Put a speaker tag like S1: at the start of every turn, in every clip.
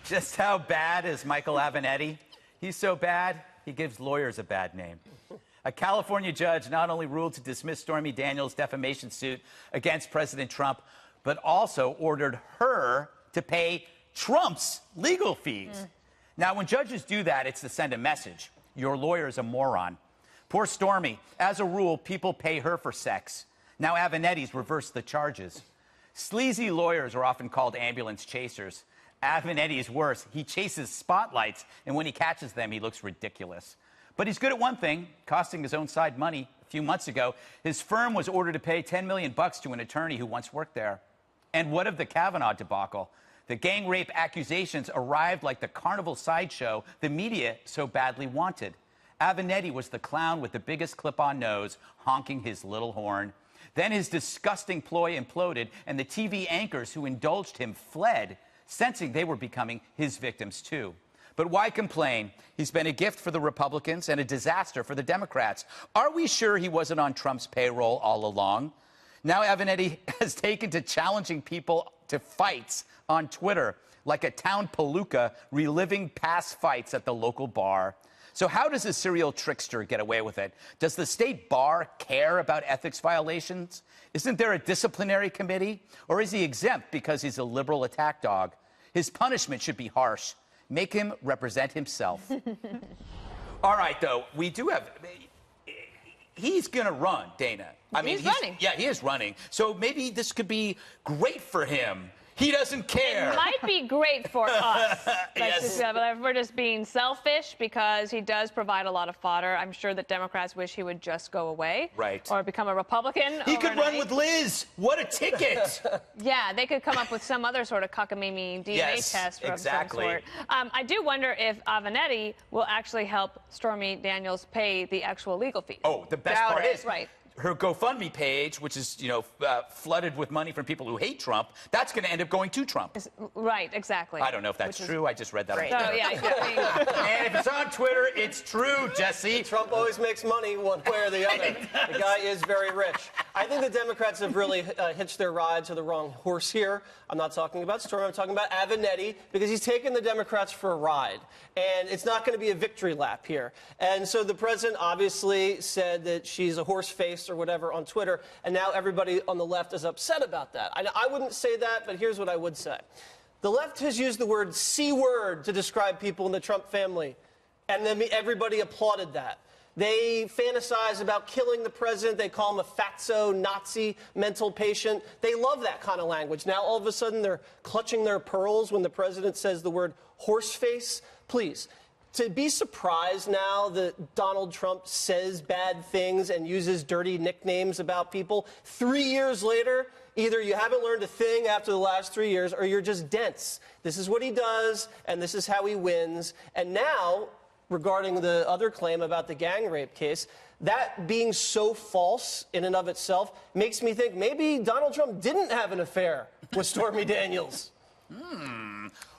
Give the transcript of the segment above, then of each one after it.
S1: Just how bad is Michael Avenatti? He's so bad, he gives lawyers a bad name. A California judge not only ruled to dismiss Stormy Daniels' defamation suit against President Trump, but also ordered her to pay Trump's legal fees. Now, when judges do that, it's to send a message. Your lawyer's a moron. Poor Stormy. As a rule, people pay her for sex. Now Avenatti's reversed the charges. Sleazy lawyers are often called ambulance chasers. Avenatti's worse. He chases spotlights, and when he catches them, he looks ridiculous. But he's good at one thing, costing his own side money. A few months ago, his firm was ordered to pay $10 million to an attorney who once worked there. And what of the Kavanaugh debacle? The gang rape accusations arrived like the carnival sideshow the media so badly wanted. Avenatti was the clown with the biggest clip-on nose, honking his little horn. Then his disgusting ploy imploded, and the TV anchors who indulged him fled, sensing they were becoming his victims too. But why complain? He's been a gift for the Republicans and a disaster for the Democrats. Are we sure he wasn't on Trump's payroll all along? Now Avenatti has taken to challenging people to fights on Twitter, like a town palooka reliving past fights at the local bar. So how does a serial trickster get away with it? Does the state bar care about ethics violations? Isn't there a disciplinary committee? Or is he exempt because he's a liberal attack dog? His punishment should be harsh. Make him represent himself. All right, though, we do have... He's going to run, Dana. I mean, he's running. Yeah, he is running. So maybe this could be great for him. He doesn't care.
S2: It might be great for us.
S1: Yes.
S2: We're just being selfish because he does provide a lot of fodder. I'm sure that Democrats wish he would just go away.
S1: Right.
S2: Or become a Republican.
S1: He could run with Liz. What a ticket.
S2: Yeah, they could come up with some other sort of cockamamie DNA test of some sort. I do wonder if Avenatti will actually help Stormy Daniels pay the actual legal fees.
S1: Oh, the best part is...
S2: Right.
S1: Her GoFundMe page, which is, flooded with money from people who hate Trump, that's going to end up going to Trump.
S2: Right, exactly.
S1: I don't know if that's true. I just read that on
S2: Twitter. Oh, yeah.
S1: And if it's on Twitter, it's true, Jesse.
S3: Trump always makes money one way or the other. The guy is very rich. I think the Democrats have really hitched their ride to the wrong horse here. I'm not talking about Stormy. I'm talking about Avenatti, because he's taken the Democrats for a ride. And it's not going to be a victory lap here. And so the president obviously said that she's a horse face or whatever on Twitter, and now everybody on the left is upset about that. I wouldn't say that, but here's what I would say. The left has used the word C-word to describe people in the Trump family, and then everybody applauded that. They fantasize about killing the president. They call him a fatso, Nazi, mental patient. They love that kind of language. Now, all of a sudden, they're clutching their pearls when the president says the word horseface. Please. To be surprised now that Donald Trump says bad things and uses dirty nicknames about people 3 years later, either you haven't learned a thing after the last 3 years or you're just dense. This is what he does, and this is how he wins. And now, regarding the other claim about the gang rape case, that being so false in and of itself makes me think maybe Donald Trump didn't have an affair with Stormy Daniels.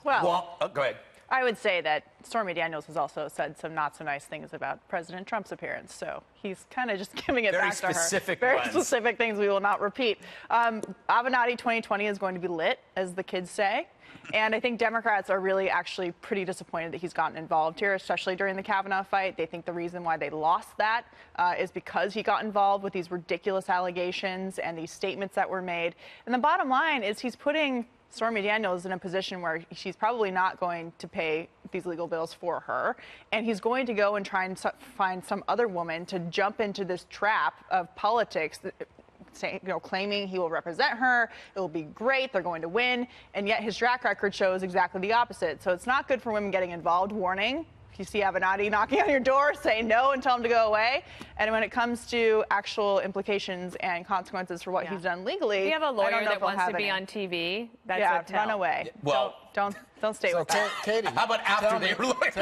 S2: Well,
S1: go ahead.
S4: I would say that Stormy Daniels has also said some not so nice things about President Trump's appearance, so he's kind of just giving it back to her. Very specific things we will not repeat. Avenatti 2020 is going to be lit, as the kids say, and I think Democrats are really actually pretty disappointed that he's gotten involved here, especially during the Kavanaugh fight. They think the reason why they lost that is because he got involved with these ridiculous allegations and these statements that were made. And the bottom line is he's putting Stormy Daniels in a position where she's probably not going to pay these legal bills for her, and he's going to go and try and find some other woman to jump into this trap of politics, claiming he will represent her, it will be great, they're going to win, and yet his track record shows exactly the opposite. So it's not good for women getting involved. Warning. You see Avenatti knocking on your door, say no and tell him to go away. And when it comes to actual implications and consequences for what he's done legally,
S2: if you have a lawyer that wants to be on TV, that's a tell.
S4: Run away.
S1: Well,
S4: don't stay with that.
S5: Katie,
S1: how about after they were lawyers?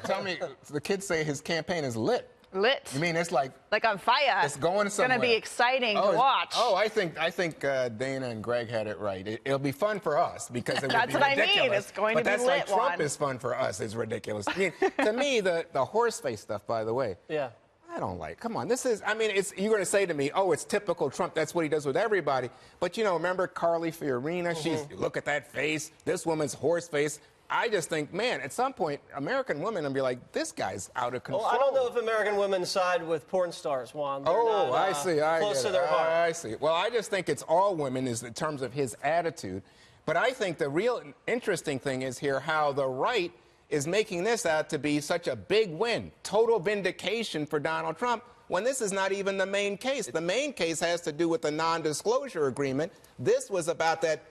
S5: Tell me, the kids say his campaign is lit.
S4: Lit.
S5: You mean it's like
S4: on fire?
S5: It's going somewhere.
S4: It's going to be exciting to watch.
S5: Oh, I think Dana and Greg had it right. It'll be fun for us because it would be ridiculous.
S4: That's what I mean. It's going to be lit.
S5: But that's like Trump is fun for us. It's ridiculous. I mean, to me, the horse face stuff, by the way.
S3: Yeah.
S5: I don't like. Come on, this is. I mean, you're going to say to me, "Oh, it's typical Trump. That's what he does with everybody." But remember Carly Fiorina? She's look at that face. This woman's horse face. I just think, man, at some point, American women will be like, this guy's out of control.
S3: Well, I don't know if American women side with porn stars, Juan. They're
S5: not, I see.
S3: Close to their heart.
S5: I see. Well, I just think it's all women is in terms of his attitude. But I think the real interesting thing is here how the right is making this out to be such a big win, total vindication for Donald Trump, when this is not even the main case. The main case has to do with the non-disclosure agreement. This was about that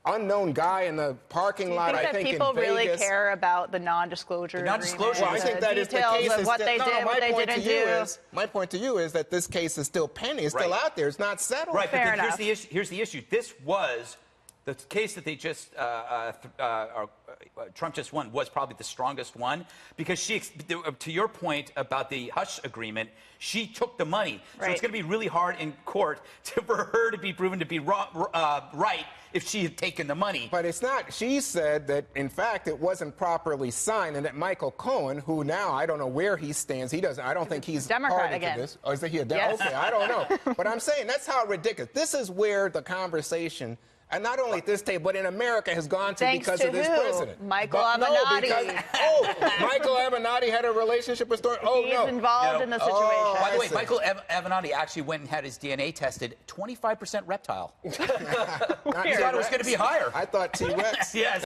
S5: unknown guy in the parking lot, I think, in Vegas.
S4: Do you think that people really care about the non-disclosure agreement?
S5: Well, I think that is the case.
S4: Of what they did, what they didn't do.
S5: My point to you is that this case is still pending. It's still out there. It's not settled.
S1: Right,
S4: Fair
S1: but
S4: enough.
S1: Here's the issue. This was the case that they just Trump just won was probably the strongest one because she, to your point about the hush agreement, she took the money. So it's going to be really hard in court for her to be proven to be right if she had taken the money.
S5: But it's not. She said that, in fact, it wasn't properly signed and that Michael Cohen, who now I don't know where he stands, he doesn't, I don't think he's
S4: Democrat
S5: party
S4: again.
S5: to this. Oh, is he a Democrat?
S4: Yes.
S5: Okay, I don't know. But I'm saying that's how ridiculous. This is where the conversation, and not only at this table, but in America, has gone to because of this president.
S4: Michael Avenatti.
S5: Michael Avenatti had a relationship with Stormy.
S4: He's involved in the situation.
S1: By the way, Michael Avenatti actually went and had his DNA tested. 25% reptile. I thought it was going to be higher.
S5: I thought T-Rex.
S1: Yes.